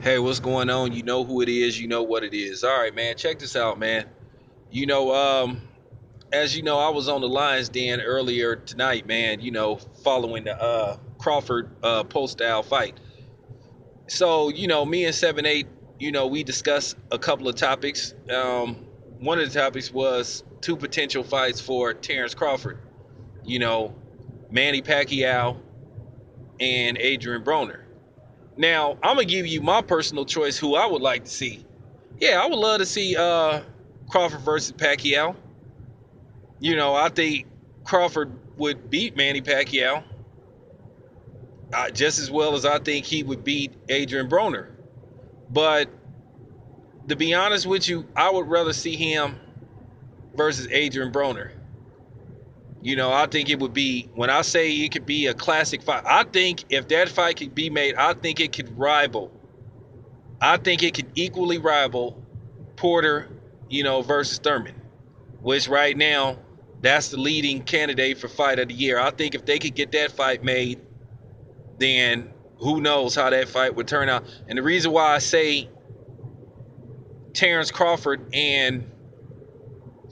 Hey, what's going on? You know who it is, you know what it is. All right, man, check this out, man. You know, as you know, I was on the Lions Den earlier tonight, man, following the Crawford post-style fight. So, me and 7-8, we discussed a couple of topics. One of the topics was two potential fights for Terrence Crawford, you know, Manny Pacquiao and Adrian Broner. Now, I'm gonna give you my personal choice who I would like to see. Yeah, I would love to see Crawford versus Pacquiao. I think Crawford would beat Manny Pacquiao just as well as I think he would beat Adrian Broner. But to be honest with you, I would rather see him versus Adrian Broner. I think it would be, when I say it could be a classic fight, I think if that fight could be made, I think it could equally rival Porter, versus Thurman, which right now that's the leading candidate for fight of the year. I think if they could get that fight made, then who knows how that fight would turn out. And the reason why I say Terrence Crawford and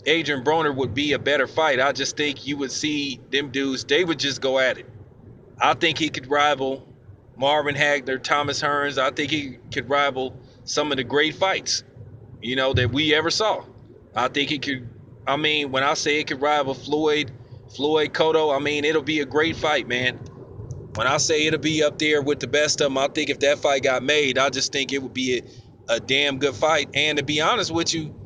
Adrian Broner would be a better fight, I just think you would see them dudes, they would just go at it. I think he could rival Marvin Hagler, Thomas Hearns. I think he could rival some of the great fights, that we ever saw. I think it could, when I say it could rival Floyd Cotto, it'll be a great fight, man. When I say it'll be up there with the best of them, I think if that fight got made, I just think it would be a damn good fight. And to be honest with you,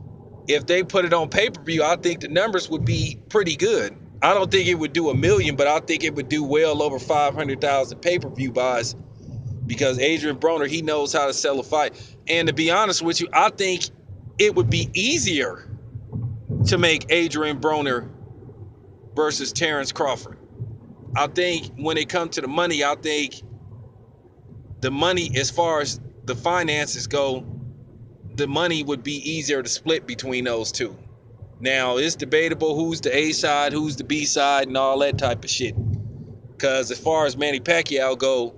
if they put it on pay-per-view, I think the numbers would be pretty good. I don't think it would do 1 million, but I think it would do well over 500,000 pay-per-view buys, because Adrian Broner, he knows how to sell a fight. And to be honest with you, I think it would be easier to make Adrian Broner versus Terrence Crawford. I think when it comes to the money, I think the money, as far as the finances go, the money would be easier to split between those two. Now, it's debatable who's the A side, who's the B side, and all that type of shit. Because as far as Manny Pacquiao go,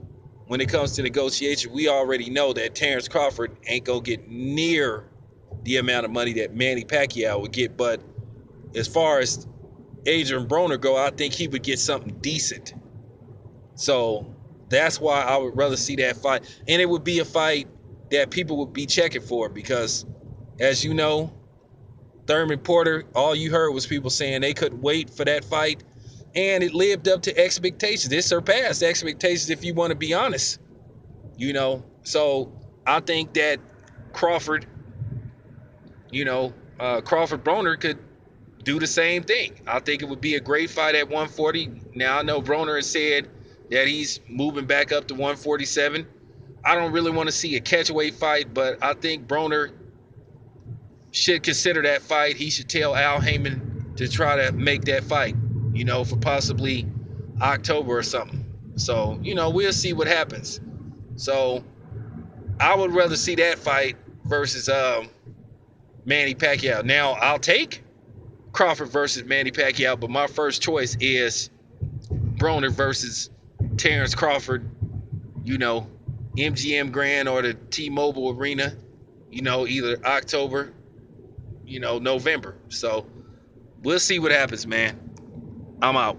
when it comes to negotiation, we already know that Terrence Crawford ain't gonna get near the amount of money that Manny Pacquiao would get. But as far as Adrian Broner go, I think he would get something decent. So that's why I would rather see that fight. And it would be a fight that people would be checking for, because, as you know, Thurman Porter, all you heard was people saying they couldn't wait for that fight. And it lived up to expectations. It surpassed expectations, if you want to be honest. So I think that Crawford, Crawford Broner could do the same thing. I think it would be a great fight at 140. Now, I know Broner has said that he's moving back up to 147. I don't really want to see a catchweight fight, but I think Broner should consider that fight. He should tell Al Heyman to try to make that fight, for possibly October or something. So, we'll see what happens. So I would rather see that fight versus Manny Pacquiao. Now, I'll take Crawford versus Manny Pacquiao, but my first choice is Broner versus Terrence Crawford, MGM Grand or the T-Mobile Arena, either October, November. So we'll see what happens, man. I'm out.